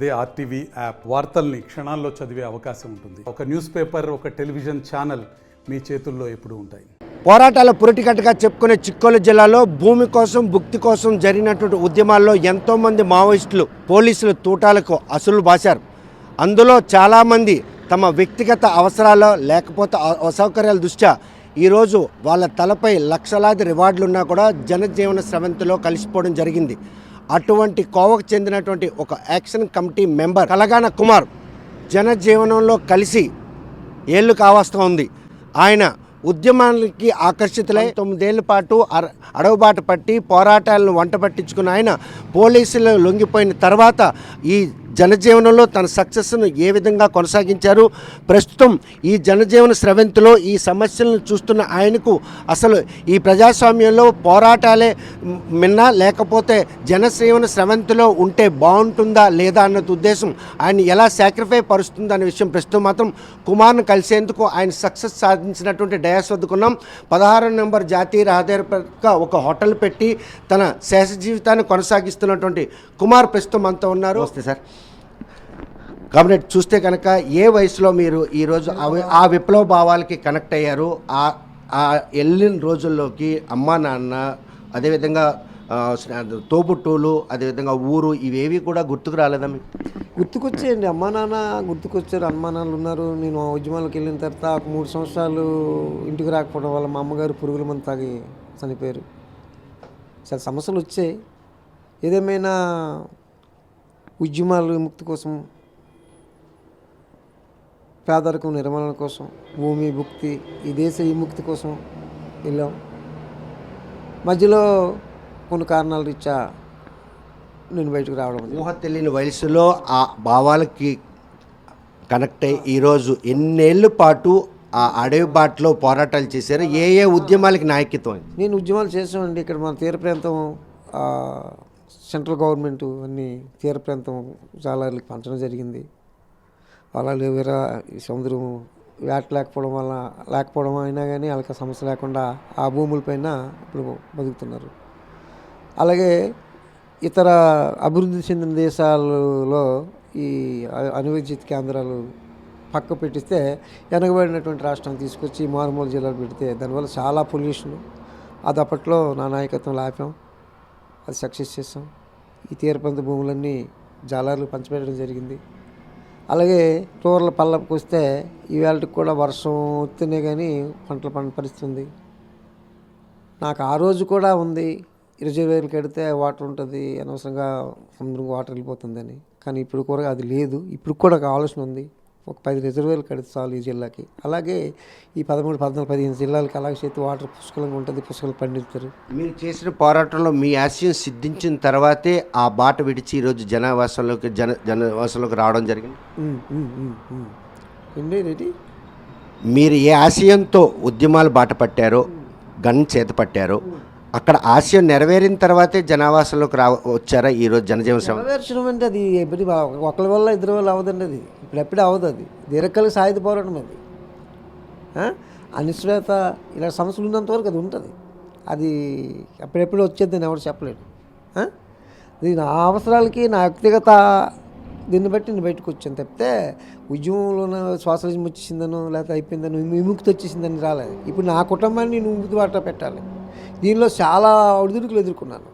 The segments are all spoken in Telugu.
అదే ఆర్టీవీ యాప్ వార్తల్ని క్షణాల్లో చదివే అవకాశం ఉంటుంది. ఒక న్యూస్ పేపర్, ఒక టెలివిజన్ ఛానల్ మీ చేతుల్లో ఎప్పుడూ ఉంటాయి. పోరాటాల పురిటికట్టుగా చెప్పుకునే చిక్కోలు జిల్లాలో భూమి కోసం, భుక్తి కోసం జరిగినటువంటి ఉద్యమాల్లో ఎంతోమంది మావోయిస్టులు పోలీసులు తూటాలకు అసలు బాశారు. అందులో చాలామంది తమ వ్యక్తిగత అవసరాలు లేకపోతే అసౌకర్యాల దృష్ట్యా ఈరోజు వాళ్ళ తలపై లక్షలాది రివార్డులున్నా కూడా జనజీవన స్రవంతిలో కలిసిపోవడం జరిగింది. అటువంటి కోవకు చెందినటువంటి ఒక యాక్షన్ కమిటీ మెంబర్ కలగాన కుమార్ జనజీవనంలో కలిసి ఏళ్ళు కావస్తూ ఉంది. ఆయన ఉద్యమానికి ఆకర్షితులై 9 ఏళ్ల పాటు అడవుబాట పట్టి పోరాటాలను వంట పట్టించుకున్న ఆయన పోలీసులు లొంగిపోయిన తర్వాత ఈ జనజీవనంలో తన సక్సెస్ను ఏ విధంగా కొనసాగించారు. ప్రస్తుతం ఈ జనజీవన స్రవంతిలో ఈ సమస్యలను చూస్తున్న ఆయనకు అసలు ఈ ప్రజాస్వామ్యంలో పోరాటాలే మిన్నా లేకపోతే జనజీవన స్రవంతిలో ఉంటే బాగుంటుందా లేదా అన్న ఉద్దేశం ఆయన ఎలా సాక్రిఫై పరుస్తుంది అనే విషయం ప్రస్తుతం మాత్రం కుమార్ను కలిసేందుకు ఆయన సక్సెస్ సాధించినటువంటి డయాస్ వద్దుకున్నాం. 16 నెంబర్ జాతీయ రహదారి పక్క ఒక హోటల్ పెట్టి తన శేష జీవితాన్ని కొనసాగిస్తున్నటువంటి కుమార్ ప్రస్తుతం అంతా ఉన్నారు. వస్తే సార్ కాబట్టి చూస్తే కనుక ఏ వయసులో మీరు ఈరోజు ఆ విప్లవ భావాలకి కనెక్ట్ అయ్యారు? ఆ వెళ్ళిన రోజుల్లోకి అమ్మా నాన్న, అదేవిధంగా తోబుట్టువులు, అదేవిధంగా ఊరు, ఇవేవి కూడా గుర్తుకు రాలేదా మీకు? గుర్తుకొచ్చేయండి. అమ్మా నాన్న గుర్తుకొచ్చారు. అమ్మా నాన్నలు ఉన్నారు. నేను ఉద్యమాలకు వెళ్ళిన తర్వాత 3 సంవత్సరాలు ఇంటికి రాకపోవడం వల్ల మా అమ్మగారు పురుగుల మందు తాగి చనిపోయారు. చాలా సమస్యలు వచ్చాయి. ఏదేమైనా ఉద్యమాలు విముక్తి కోసం, పేదరికం నిర్మూలన కోసం, భూమి భుక్తి, ఈ దేశ విముక్తి కోసం వెళ్ళాం. మధ్యలో కొన్ని కారణాల రీత్యా నేను బయటకు రావడం. ఊహ తెలియని వయసులో ఆ భావాలకి కనెక్ట్ అయ్యి ఈరోజు ఎన్నేళ్ళ పాటు ఆ అడవి బాటలో పోరాటాలు చేశారు. ఏ ఉద్యమాలకి నాయకత్వం? నేను ఉద్యమాలు చేసామండి. ఇక్కడ మన తీర ప్రాంతం సెంట్రల్ గవర్నమెంట్ అన్ని తీర ప్రాంతం జాలర్లకు పంచడం జరిగింది. వాళ్ళు వేరే సముద్రం వేట లేకపోవడం అయినా కానీ వాళ్ళకి సమస్య లేకుండా ఆ భూములపైన ఇప్పుడు బతుకుతున్నారు. అలాగే ఇతర అభివృద్ధి చెందిన దేశాలలో ఈ అణువిద్యుత్ కేంద్రాలు పక్క పెట్టిస్తే వెనకబడినటువంటి రాష్ట్రాన్ని తీసుకొచ్చి మారుమూల జిల్లాలు పెడితే దానివల్ల చాలా పొల్యూషన్. అది అప్పట్లో నా నాయకత్వంలో ఆపాం. అది సక్సెస్ చేసాం. ఈ తీర ప్రాంత భూములన్నీ జాలర్లు పంచిపెట్టడం జరిగింది. అలాగే టూర్ల పల్లపుకి వస్తే ఈవేళకి కూడా వర్షం వస్తేనే కానీ పంటలు పంట పరిస్థితి ఉంది. నాకు ఆ రోజు కూడా ఉంది, రిజర్వేర్లు కడితే వాటర్ ఉంటుంది, అనవసరంగా సముద్రం వాటర్ వెళ్ళిపోతుందని. కానీ ఇప్పుడు కూడా అది లేదు. ఇప్పుడు కూడా ఒక ఆలోచన ఉంది, ఒక 10 రిజర్వేర్లు కడితే చాలు ఈ జిల్లాకి. అలాగే ఈ 13, 14, 15 జిల్లాలకి అలాగే చేతి వాటర్ పుష్కలంగా ఉంటుంది, పుష్కలంగా పండిస్తారు. మీరు చేసిన పోరాటంలో మీ ఆశయం సిద్ధించిన తర్వాతే ఆ బాట విడిచి ఈరోజు జనవాసంలోకి రావడం జరిగింది. ఏంటి మీరు ఏ ఆశయంతో ఉద్యమాలు బాట పట్టారో, గన్ చేత పట్టారో, అక్కడ ఆశయం నెరవేరిన తర్వాతే జనావాసంలోకి వచ్చారా ఈరోజు జనజీవన శ్రమ? నెరవేర్చడం అంటే అది ఒకరి వల్ల ఇద్దరి వల్ల అవ్వదండి. అది ఇప్పుడెప్పుడే అవ్వదు. అది దీర్ఘకాలిక సాయుధ పోరాటం. అది అనిశ్చిత ఇలా సమస్యలు ఉన్నంత వరకు అది ఉంటుంది. అది అప్పుడెప్పుడు వచ్చేది ఎవరు చెప్పలేడు. ఇది నా అవసరాలకి, నా వ్యక్తిగత దీన్ని బట్టి నేను బయటకు వచ్చాను తప్పితే ఉద్యమంలో సోషలిజం వచ్చేసిందనో లేకపోతే అయిపోయిందనో విముక్తి వచ్చేసిందని రాలేదు. ఇప్పుడు నా కుటుంబాన్ని నేను విముక్తి బాట పెట్టాలి. దీనిలో చాలా ఒడిదుడుకులు ఎదుర్కొన్నాను.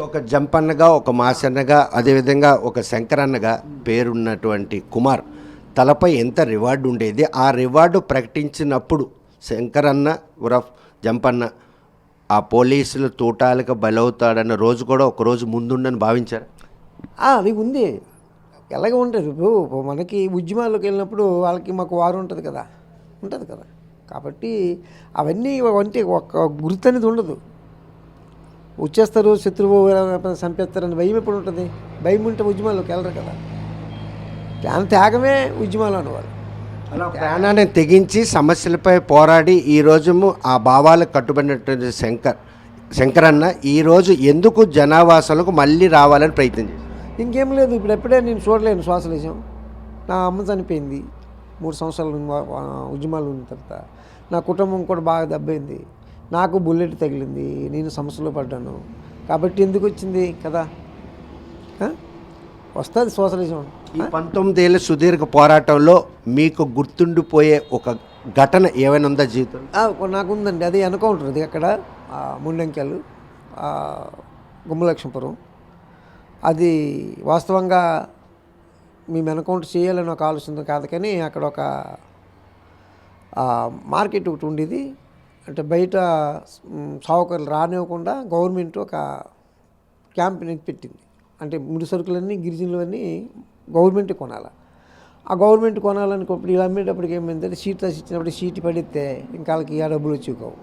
ఒక జంపన్నగా, ఒక మాసన్నగా, అదేవిధంగా ఒక శంకరన్నగా పేరున్నటువంటి కుమార్ తలపై ఎంత రివార్డు ఉండేది? ఆ రివార్డు ప్రకటించినప్పుడు శంకరన్న ఉరఫ్ జంపన్న ఆ పోలీసుల తూటాలకు బలవుతాడన్న రోజు కూడా ఒక రోజు ముందుండని భావించారు? అది ఉంది. ఎలాగ ఉంటుంది. ఇప్పుడు మనకి ఉద్యమాల్లోకి వెళ్ళినప్పుడు వాళ్ళకి మాకు వారు ఉంటుంది కదా. కాబట్టి అవన్నీ అంటే ఒక గుర్తు అనేది ఉండదు. వచ్చేస్తారు, శత్రువు చంపేస్తారని భయం ఎప్పుడు ఉంటుంది? భయం ఉంటే ఉద్యమాల్లోకి వెళ్ళరు కదా. త్యాగమే ఉద్యమాలు అనేవాళ్ళు. అలా ప్రాణాన్ని తెగించి సమస్యలపై పోరాడి ఈరోజు ఆ భావాలకు కట్టుబడినటువంటి శంకరన్న ఈరోజు ఎందుకు జనావాసాలకు మళ్ళీ రావాలని ప్రయత్నం చేశారు? ఇంకేం లేదు. ఇప్పుడు ఎప్పుడే నేను చూడలేను సోషలిజం. నా అమ్మ చనిపోయింది 3 సంవత్సరాలు ఉద్యమాలు ఉన్న తర్వాత. నా కుటుంబం కూడా బాగా దెబ్బైంది. నాకు బుల్లెట్ తగిలింది, నేను సమస్యలో పడ్డాను. కాబట్టి ఎందుకు వచ్చింది కదా. వస్తుంది సోషలిజం. ఈ 19 ఏళ్ళ సుదీర్ఘ పోరాటంలో మీకు గుర్తుండిపోయే ఒక ఘటన ఏమైనా ఉందా జీవితం? నాకుందండి, అది ఎన్కౌంటర్, అది అక్కడ ముండంకెలు గుమ్మలక్ష్మపురం. అది వాస్తవంగా మేము ఎన్కౌంటర్ చేయాలని ఒక ఆలోచన కాదు, కానీ అక్కడ ఒక మార్కెట్ ఒకటి ఉండేది. అంటే బయట సావుకారులు రానివ్వకుండా గవర్నమెంట్ ఒక క్యాంపెయిన్ పెట్టింది. అంటే ముడి సరుకులన్నీ గిరిజనులు అన్నీ గవర్నమెంట్ కొనాలి. ఆ గవర్నమెంట్ కొనాలనుకున్నప్పుడు ఇలా అమ్మేటప్పటికి ఏమైందంటే సీట్ రాసి ఇచ్చినప్పుడు సీట్ పడితే ఇంకా వాళ్ళకి ఆ డబ్బులు వచ్చి కావు.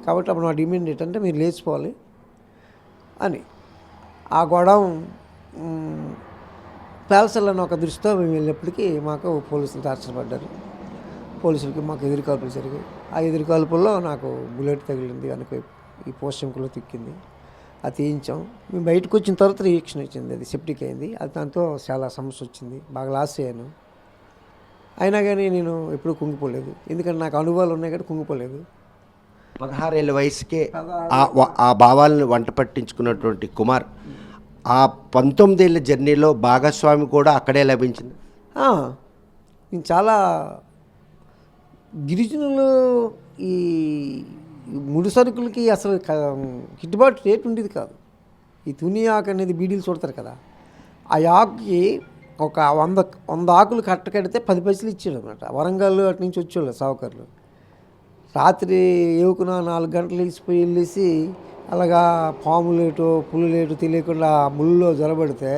కాబట్టి అప్పుడు నా డిమాండ్ ఏంటంటే మీరు లేచిపోవాలి అని. ఆ గొడవ పేల్సలని ఒక దృష్టితో మేము వెళ్ళినప్పటికీ మాకు పోలీసులు టార్చర్ పడ్డారు. పోలీసులకి మాకు ఎదురుకాల్పులు జరిగాయి. ఆ ఎదురుకాల్పుల్లో నాకు బుల్లెట్ తగిలింది, వెనక ఈ పోస్టంకులో తిక్కింది. అది తీయించాం. మేము బయటకు వచ్చిన తర్వాత రియాక్షన్ వచ్చింది, అది సెప్టిక్ అయింది. అది దాంతో చాలా సమస్య వచ్చింది, బాగా లాస్ అయ్యాను. అయినా కానీ నేను ఎప్పుడూ కుంగిపోలేదు, ఎందుకంటే నాకు అనుభవాలు ఉన్నాయి కానీ కుంగిపోలేదు. 16 ఏళ్ళ వయసుకే ఆ భావాలను వంట పట్టించుకున్నటువంటి కుమార్ ఆ 19 ఏళ్ళ జర్నీలో భాగస్వామి కూడా అక్కడే లభించింది. నేను చాలా గిరిజనులు ఈ ముడి సరుకులకి అసలు గిట్టుబాటు రేటు ఉండేది కాదు. ఈ తుని ఆకు అనేది బీడీలు చూడతారు కదా, ఆ ఆకుకి ఒక 100 ఆకులు కడితే 10 పైసలు ఇచ్చాడు అనమాట. వరంగల్ అటు నుంచి వచ్చేవాళ్ళు సావుకారులు. రాత్రి ఏవుకున్న 4 గంటలు వెళ్ళేసి అలాగా పాములేటో పులులేటో తెలియకుండా ముళ్ళలో జొరబడితే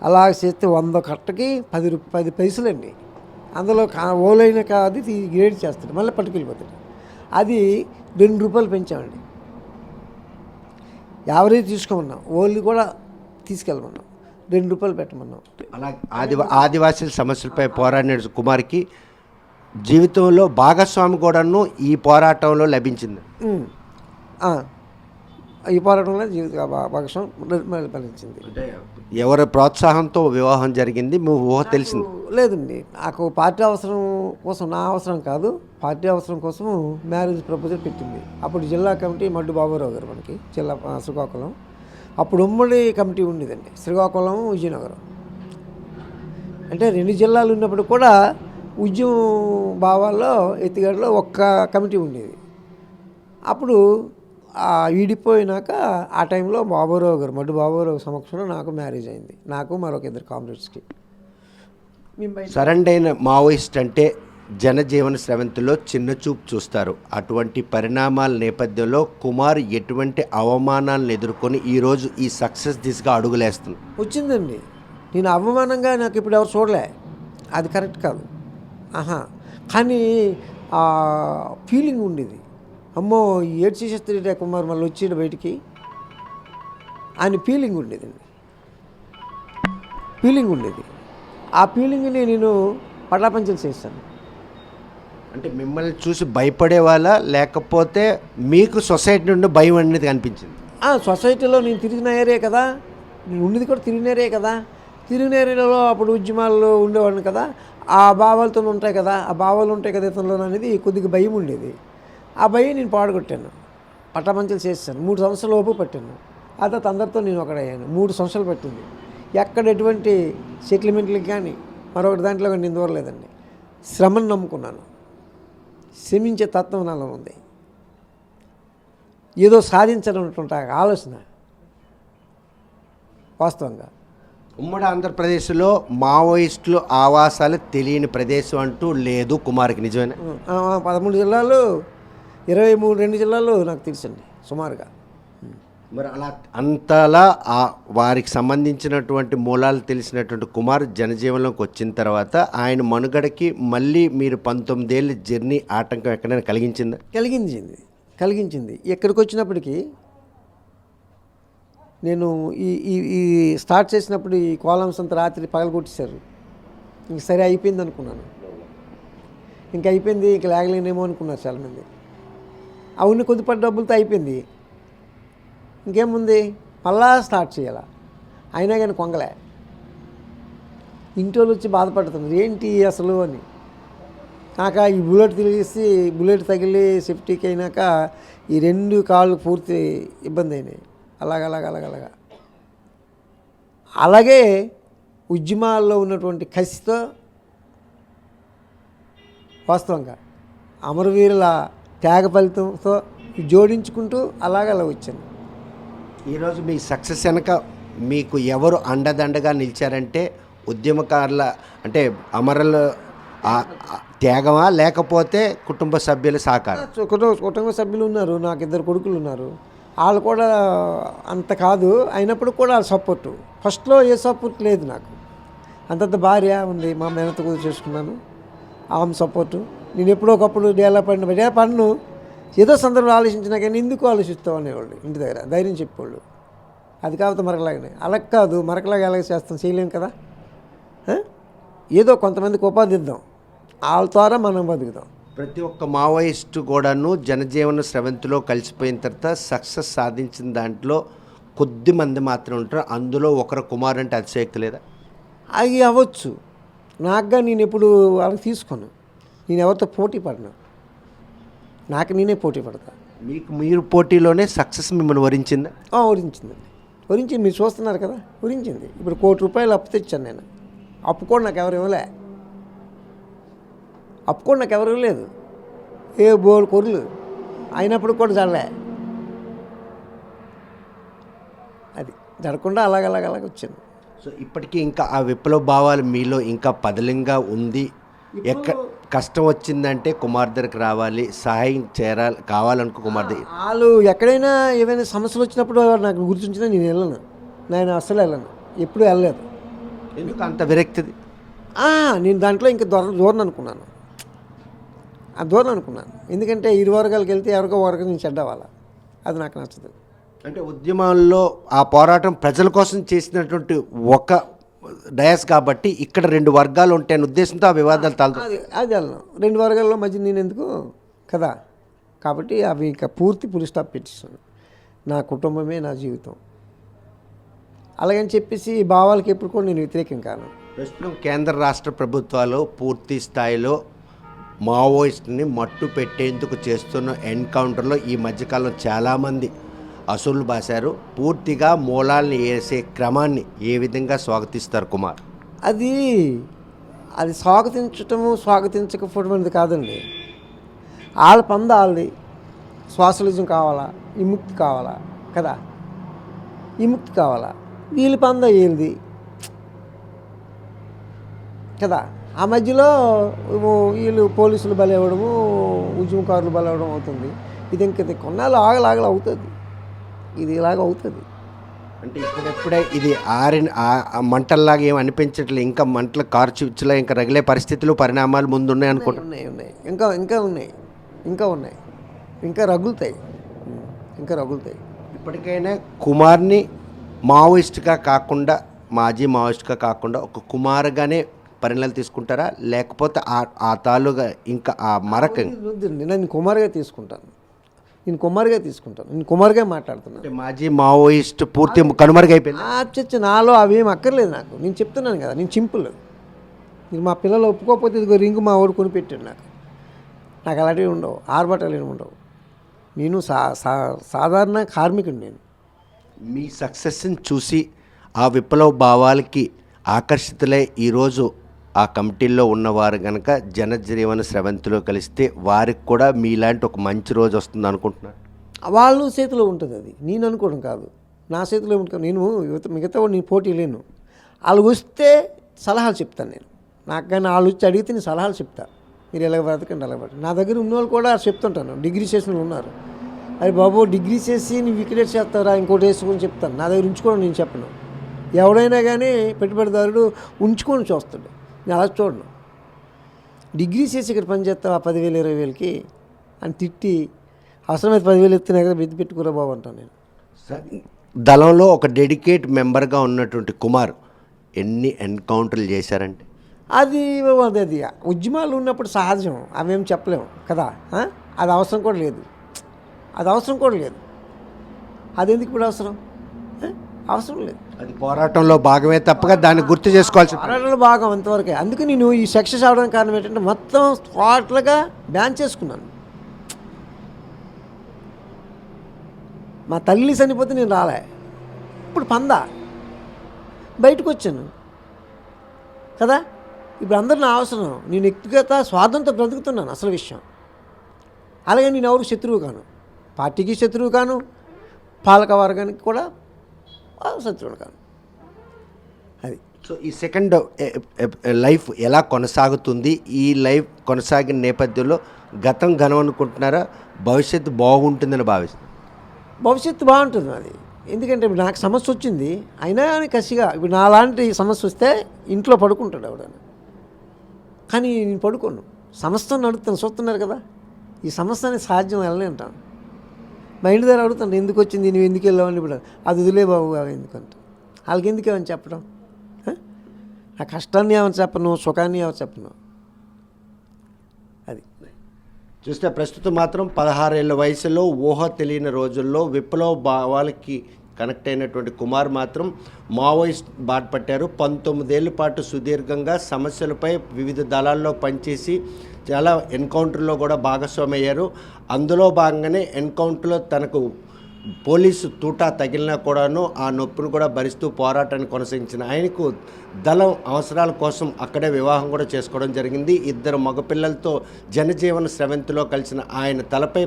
అలా చేస్తే 100 కట్టకి 10 పైసలండి. అందులో ఓలైన కాదు గ్రేడ్ చేస్తాడు, మళ్ళీ పట్టుకెళ్ళిపోతాడు. అది 2 రూపాయలు పెంచామండి. యావరేజ్ తీసుకోమన్నాం, ఓళ్ళు కూడా తీసుకెళ్ళమన్నాం, 2 రూపాయలు పెట్టమన్నాం. అలా ఆదివాసీల సమస్యలపై పోరాడిన కుమార్కి జీవితంలో భాగస్వామి కూడాను ఈ పోరాటంలో లభించింది. ఈ పోరాటంలో జీవిత భాగస్వామి లభించింది. ఎవరి ప్రోత్సాహంతో వివాహం జరిగింది, మీ ఊహ తెలిసింది? లేదండి, నాకు పార్టీ అవసరం కోసం, నా అవసరం కాదు, పార్టీ అవసరం కోసం మ్యారేజ్ ప్రపోజల్ పెట్టింది. అప్పుడు జిల్లా కమిటీ మడ్డు బాబురావు గారు, మనకి జిల్లా శ్రీకాకుళం. అప్పుడు ఉమ్మడి కమిటీ ఉండేదండి, శ్రీకాకుళం విజయనగరం. అంటే 2 జిల్లాలు ఉన్నప్పుడు కూడా ఉద్యమం భావాల్లో ఎత్తిగడలో ఒక్క కమిటీ ఉండేది. అప్పుడు విడిపోయినాక ఆ టైంలో బాబురావు గారు, మడ్డు బాబురావు సమక్షంలో నాకు మ్యారేజ్ అయింది, నాకు మరొక 2 కామ్రేడ్స్కి. సరెండర్ అయిన మావోయిస్ట్ అంటే జనజీవన స్రవంతిలో చిన్నచూపు చూస్తారు. అటువంటి పరిణామాల నేపథ్యంలో కుమార్ ఎటువంటి అవమానాలను ఎదుర్కొని ఈరోజు ఈ సక్సెస్ దిశగా అడుగులేస్తుంది? వచ్చిందండి, నేను అవమానంగా నాకు ఇప్పుడు ఎవరు చూడలే, అది కరెక్ట్ కాదు. కానీ ఫీలింగ్ ఉండేది, అమ్మో ఏడు చేసేస్తే కుమార్ మళ్ళీ వచ్చేడు బయటికి అని ఫీలింగ్ ఉండేదండి, ఫీలింగ్ ఉండేది. ఆ ఫీలింగ్ని నేను పటాపంచలు చేశాను. అంటే మిమ్మల్ని చూసి భయపడే వాళ్ళ, లేకపోతే మీకు సొసైటీ నుండి భయం అనేది కనిపించింది? సొసైటీలో నేను తిరిగిన ఏరియా కదా, నేను ఉండేది కూడా తిరిగిన ఏరియా కదా. తిరిగిన ఏరియాలో అప్పుడు ఉద్యమాల్లో ఉండేవాడిని కదా, ఆ భావాలతో ఉంటాయి కదా, ఆ భావాలు ఉంటాయి కదా ఇతనిలో అనేది కొద్దిగా భయం ఉండేది. ఆ భయం నేను పాడుకొట్టాను, పట్టమంచలు చేశాను. 3 సంవత్సరాల లోపు పట్టాను. ఆ తర్వాత అందరితో నేను ఒకడయ్యాను. 3 సంవత్సరాలు పట్టింది. ఎక్కడ ఎటువంటి సెటిల్మెంట్లకి కానీ మరొకటి దాంట్లో కానీ నేను దూరలేదండి. శ్రమను నమ్ముకున్నాను, శ్రమించే తత్వం నాలో ఉంది, ఏదో సాధించాలన్నటువంటి ఆలోచన. వాస్తవంగా ఉమ్మడి ఆంధ్రప్రదేశ్లో మావోయిస్టులు ఆవాసాలు తెలియని ప్రదేశం అంటూ లేదు కుమార్కి, నిజమేనా? 13 జిల్లాలు, 2 జిల్లాలు నాకు తెలుసండి సుమారుగా. మరి అలా అంతలా వారికి సంబంధించినటువంటి మూలాలు తెలిసినటువంటి కుమార్ జనజీవనంలోకి వచ్చిన తర్వాత ఆయన మనుగడకి మళ్ళీ మీరు 19 ఏళ్ళ జర్నీ ఆటంకం ఎక్కడైనా కలిగించిందా? కలిగించింది. ఎక్కడికి వచ్చినప్పటికీ నేను ఈ స్టార్ట్ చేసినప్పుడు ఈ కాలమ్స్ అంతా రాత్రి పగలగొట్టేశారు. ఇంక సరే అయిపోయింది అనుకున్నాను, ఇంక అయిపోయింది, ఇంక లేగలేనేమో అనుకున్నారు చాలామంది. అవును, కొద్దిపాటి డబ్బులతో అయిపోయింది, ఇంకేముంది మళ్ళా స్టార్ట్ చేయాలా. అయినా కానీ కొంగలే. ఇంటి వాళ్ళు వచ్చి బాధపడుతున్నారు, ఏంటి అసలు అని. నాకు ఈ బుల్లెట్ తగిలి సేఫ్టీకి అయినాక ఈ 2 కాళ్ళు పూర్తి ఇబ్బంది అయినాయి. అలాగే ఉద్యమాల్లో ఉన్నటువంటి కసితో వాస్తవంగా అమరవీరుల త్యాగ ఫలితంతో జోడించుకుంటూ అలాగ అలా వచ్చాను. ఈరోజు మీ సక్సెస్ వెనక మీకు ఎవరు అండదండగా నిలిచారంటే ఉద్యమకారుల అంటే అమరుల త్యాగమా లేకపోతే కుటుంబ సభ్యుల సహకారం? కుటుంబ సభ్యులు ఉన్నారు, నాకు 2 కొడుకులు ఉన్నారు. వాళ్ళు కూడా అంత కాదు, అయినప్పుడు కూడా వాళ్ళ సపోర్టు. ఫస్ట్లో ఏ సపోర్ట్ లేదు నాకు. అంతంత భార్య ఉంది, మా మేనత కూడా చేసుకున్నాను, ఆమె సపోర్టు. నేను ఎప్పుడో ఒకప్పుడు డేలా పన్ను ఏదో సందర్భంలో ఆలోచించినా కానీ ఎందుకు ఆలోచిస్తావు అనేవాళ్ళు ఇంటి దగ్గర ధైర్యం చెప్పేవాళ్ళు. అది కాకపోతే మరకలాగానే అలా కాదు, మరకలాగా ఎలాగ చేస్తాం, చేయలేం కదా. ఏదో కొంతమందికి ఉపాధి ఇద్దాం, వాళ్ళ ద్వారా మనం బతుకుదాం. ప్రతి ఒక్క మావోయిస్టు కూడాను జనజీవన స్రవంతిలో కలిసిపోయిన తర్వాత సక్సెస్ సాధించిన దాంట్లో కొద్ది మంది మాత్రం ఉంటారు. అందులో ఒకరు కుమార్ అంటే అతిశయోక్తి లేదా? అవి అవ్వచ్చు. నాకుగా నేను ఎప్పుడు వాళ్ళకి తీసుకోను. నేను ఎవరితో పోటీ పడను, నాకు నేనే పోటీ పడతా. మీరు పోటీలోనే సక్సెస్ మిమ్మల్ని వరించిందా? వరించిందండి, వరించింది. మీరు చూస్తున్నారు కదా, వరించింది. ఇప్పుడు ₹1 కోటి అప్పు తెచ్చాను నేను. అప్పు కూడా నాకు ఎవరు ఇవ్వలే, అప్పు కూడా నాకు ఎవరు ఇవ్వలేదు. ఏ బోల్ కొర్లు అయినప్పుడు కూడా జడలే. అది జరగకుండా అలాగ వచ్చాను. సో ఇప్పటికీ ఇంకా ఆ విప్లవ భావాలు మీలో ఇంకా పదిలంగా ఉంది. కష్టం వచ్చిందంటే కుమార్ దగ్గరికి రావాలి, సహాయం చేరాలి, కావాలనుకో కుమార్ దగ్గర. వాళ్ళు ఎక్కడైనా ఏమైనా సమస్యలు వచ్చినప్పుడు నాకు గుర్తుంచినా నేను వెళ్ళను. నేను అస్సలు వెళ్ళను, ఎప్పుడు వెళ్ళలేదు. ఎందుకు అంత విరక్తిది? నేను దాంట్లో ఇంకా దూరం అనుకున్నాను, దూరం అనుకున్నాను. ఎందుకంటే 2 వర్గాలకు వెళ్తే ఎవరికో వర్గం నేను చెడ్డవాళ్ళ, అది నాకు నచ్చదు. అంటే ఉద్యమాల్లో ఆ పోరాటం ప్రజల కోసం చేసినటువంటి ఒక డయాస్ కాబట్టి ఇక్కడ 2 వర్గాలు ఉంటాయనే ఉద్దేశంతో ఆ వివాదాలు అది వెళ్ళను. 2 వర్గాల్లో మధ్య నేను ఎందుకు కదా. కాబట్టి అవి ఇక పూర్తి స్టాప్ పెట్టేస్తాను. నా కుటుంబమే నా జీవితం. అలాగని చెప్పేసి భావాలకి ఎప్పుడు కూడా నేను వ్యతిరేకం కాను. ప్రస్తుతం కేంద్ర రాష్ట్ర ప్రభుత్వాలు పూర్తి స్థాయిలో మావోయిస్ట్ని మట్టు పెట్టేందుకు చేస్తున్న ఎన్కౌంటర్లో ఈ మధ్యకాలంలో చాలామంది అసూలు బాశారు. పూర్తిగా మూలాల్ని వేసే క్రమాన్ని ఏ విధంగా స్వాగతిస్తారు కుమార్? అది స్వాగతించకపోవడం అనేది కాదండి. వాళ్ళ పంద వాళ్ళది. సోషలిజం కావాలా, విముక్తి కావాలా కదా, విముక్తి కావాలా. వీళ్ళ పంద వీళ్ళది కదా. ఆ మధ్యలో వీళ్ళు పోలీసులు బలవడము, ఉద్యమకారులు బలవడం అవుతుంది. ఇది ఇంక కొన్నాళ్ళు ఆగలాగలు అవుతుంది, ఇది ఇలాగ అవుతుంది. అంటే ఇప్పుడెప్పుడే ఇది మంటల్లాగా ఏమి అనిపించట్లేదు, ఇంకా మంటలు కార్చిచ్చులా ఇంకా రగిలే పరిస్థితులు పరిణామాలు ముందున్నాయి అనుకుంటున్నాయి. ఉన్నాయి ఇంకా ఉన్నాయి, ఇంకా రగులుతాయి. ఇప్పటికైనా కుమార్ని మావోయిస్ట్గా కాకుండా, మాజీ మావోయిస్ట్గా కాకుండా ఒక కుమార్గానే పరిణామాలు తీసుకుంటారా, లేకపోతే ఆ తాలుగా ఇంకా ఆ మరక? నేను కుమార్గా తీసుకుంటాను, నేను కుమార్గా మాట్లాడుతున్నాను. మాజీ మావోయిస్ట్ పూర్తి కనుమరుగైపోయింది. నాలో అవేం అక్కర్లేదు నాకు. నేను చెప్తున్నాను కదా, నేను సింపుల్. మీరు మా పిల్లలు ఒప్పుకోకపోతే ఇదిగో రింగు మా వాడు కొనిపెట్టాడు. నాకు అలాంటివి ఉండవు, ఆర్భటాలు ఏమి ఉండవు. నేను సాధారణ కార్మికుడు. నేను మీ సక్సెస్ని చూసి ఆ విప్లవ భావాలకి ఆకర్షితులై ఈరోజు ఆ కమిటీల్లో ఉన్నవారు కనుక జనజీవన స్రవంతిలో కలిస్తే వారికి కూడా మీలాంటి ఒక మంచి రోజు వస్తుంది అనుకుంటున్నారు. వాళ్ళు చేతిలో ఉంటుంది, అది నేను అనుకోవడం కాదు. నా చేతిలో ఉంటుంది. నేను మిగతా నేను పోటీ లేను. వాళ్ళు వస్తే సలహాలు చెప్తాను నేను. నాకు కానీ వాళ్ళు వచ్చి అడిగితే నేను సలహాలు చెప్తాను. మీరు ఎలా బ్రతకండి అలా బ్రతకండి. నా దగ్గర ఉన్న వాళ్ళు కూడా చెప్తుంటాను. డిగ్రీ చేసిన వాళ్ళు ఉన్నారు. అరే బాబు, డిగ్రీ చేసి నువ్వు వికెట్ చేస్తారా, ఇంకోటి వేసుకొని చెప్తాను. నా దగ్గర ఉంచుకోవడం నేను చెప్పను. ఎవడైనా కానీ పెట్టుబడిదారుడు ఉంచుకొని చూస్తాడు, నేను అలా చూడను. డిగ్రీ చేసి ఇక్కడ పని చేస్తావు 10,000 20,000కి అని తిట్టి అవసరమైతే 10,000 ఎత్తున్నా కదా, బెద్ది పెట్టుకురా బాబు అంటాను నేను. దళంలో ఒక డెడికేట్ మెంబర్గా ఉన్నటువంటి కుమార్ ఎన్ని ఎన్కౌంటర్లు చేశారంటే? అది ఉద్యమాలు ఉన్నప్పుడు సహజం, అవేం చెప్పలేము కదా. అది అవసరం కూడా లేదు, అది ఎందుకు ఇప్పుడు అవసరం లేదు. అది పోరాటంలో భాగమే తప్పగా దాన్ని గుర్తు చేసుకోవాల్సి. పోరాటంలో భాగం అంతవరకే. అందుకే నేను ఈ సక్సెస్ అవడానికి కారణం ఏంటంటే మొత్తం టోటల్గా బ్యాన్ చేసుకున్నాను. మా తల్లి చనిపోతే నేను రాలే, ఇప్పుడు బయటకు వచ్చాను. కదా. ఇప్పుడు అందరూ నా అవసరం, నేను వ్యక్తిగత స్వార్థంతో బ్రతుకుతున్నాను అసలు విషయం. అలాగే నేను ఎవరు శత్రువు కాను, పార్టీకి శత్రువు కాను, పాలక వర్గానికి కూడా శత్రువులు కాను. అది. సో ఈ సెకండ్ లైఫ్ ఎలా కొనసాగుతుంది? ఈ లైఫ్ కొనసాగిన నేపథ్యంలో గతం ఘనం అనుకుంటున్నారా, భవిష్యత్తు బాగుంటుందని భావిస్తున్నారు? భవిష్యత్తు బాగుంటుంది అది. ఎందుకంటే ఇప్పుడు నాకు సమస్య వచ్చింది, అయినా కానీ కసిగా ఇప్పుడు నాలాంటి సమస్య వస్తే ఇంట్లో పడుకుంటాడు ఎవడైనా, కానీ నేను పడుకోను, సమస్యను అడుగుతాను. చూస్తున్నారు కదా, ఈ సమస్య అనేది సాధ్యం వెళ్ళనే అంటాను. మా ఇంటి దగ్గర అడుగుతాను, ఎందుకు వచ్చింది, నువ్వు ఎందుకు వెళ్ళావని. ఇప్పుడు అది వదిలే బాబు ఎందుకంటే వాళ్ళకి ఎందుకు ఏమని చెప్పడం, నా కష్టాన్ని ఏమని చెప్పను, సుఖాన్ని ఏమని చెప్పను. అది చూస్తే ప్రస్తుతం మాత్రం 16 ఏళ్ల వయసులో ఊహ తెలియని రోజుల్లో విప్లవ భావాలకి కనెక్ట్ అయినటువంటి కుమార్ మాత్రం మావోయిస్ట్ బాట పట్టారు. 19 ఏళ్ల పాటు సుదీర్ఘంగా సమస్యలపై వివిధ దళాల్లో పనిచేసి చాలా ఎన్కౌంటర్లో కూడా భాగస్వామి అయ్యారు. అందులో భాగంగానే ఎన్కౌంటర్లో తనకు పోలీసు తూటా తగిలినా కూడాను ఆ నొప్పిని కూడా భరిస్తూ పోరాటాన్ని కొనసాగించిన ఆయనకు దళం అవసరాల కోసం అక్కడే వివాహం కూడా చేసుకోవడం జరిగింది. 2 మగపిల్లలతో జనజీవన స్రవంతిలో కలిసిన ఆయన తలపై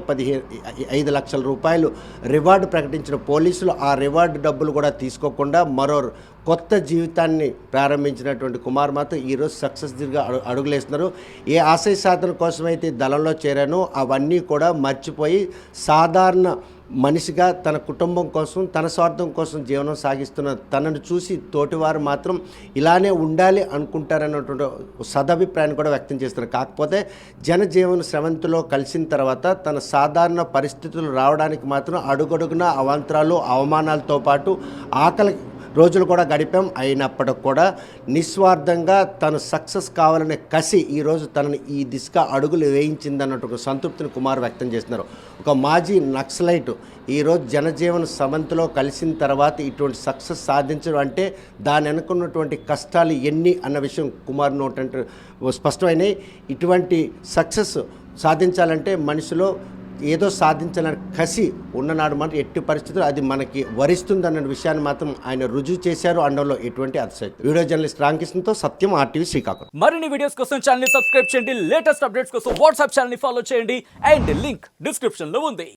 5 లక్షల రూపాయలు రివార్డు ప్రకటించిన పోలీసులు ఆ రివార్డు డబ్బులు కూడా తీసుకోకుండా మరో కొత్త జీవితాన్ని ప్రారంభించినటువంటి కుమార్ మాత్రం ఈరోజు సక్సెస్ దిగా అడుగులేస్తున్నారు. ఏ ఆశయ సాధన కోసమైతే దళంలో చేరానో అవన్నీ కూడా మర్చిపోయి సాధారణ మనిషిగా తన కుటుంబం కోసం, తన స్వార్థం కోసం జీవనం సాగిస్తున్న తనను చూసి తోటివారు మాత్రం ఇలానే ఉండాలి అనుకుంటారన్నటువంటి సదభిప్రాయాన్ని కూడా వ్యక్తం చేస్తున్నారు. కాకపోతే జనజీవన స్రవంతిలో కలిసిన తర్వాత తన సాధారణ పరిస్థితులు రావడానికి మాత్రం అడుగడుగున అవాంతరాలు, అవమానాలతో పాటు ఆకలి రోజులు కూడా గడిపాం. అయినప్పటికి కూడా నిస్వార్థంగా తను సక్సెస్ కావాలనే కసి ఈరోజు తనని ఈ దిశగా అడుగులు వేయించిందన్నట్టు ఒక సంతృప్తిని కుమార్ వ్యక్తం చేస్తున్నారు. ఒక మాజీ నక్సలైట్ ఈరోజు జనజీవన సమంతిలో కలిసిన తర్వాత ఇటువంటి సక్సెస్ సాధించడం అంటే దాని వెనుకున్నటువంటి కష్టాలు ఎన్ని అన్న విషయం కుమార్ నోట్ అంటే స్పష్టమైనవి. ఇటువంటి సక్సెస్ సాధించాలంటే మనిషిలో ఏదో సాధించాలని కసి ఉన్ననాడు మాట ఎట్టి పరిస్థితులు అది మనకి వరిస్తుందన్న విషయాన్ని మాత్రం ఆయన రుజువు చేశారు అనడంలో ఎటువంటి అతిశక్తి. వీడియో జర్నలిస్ట్ రామకృష్ణతో సత్యం, RTV శ్రీకాకుళం. మరిన్ని వీడియోస్ కోసం ఛానల్ ని సబ్స్క్రైబ్ చేయండి, లేటెస్ట్ అప్డేట్స్ కోసం వాట్సాప్ ఛానల్ ని ఫాలో చేయండి అండ్ లింక్ డిస్క్రిప్షన్ లో ఉంది.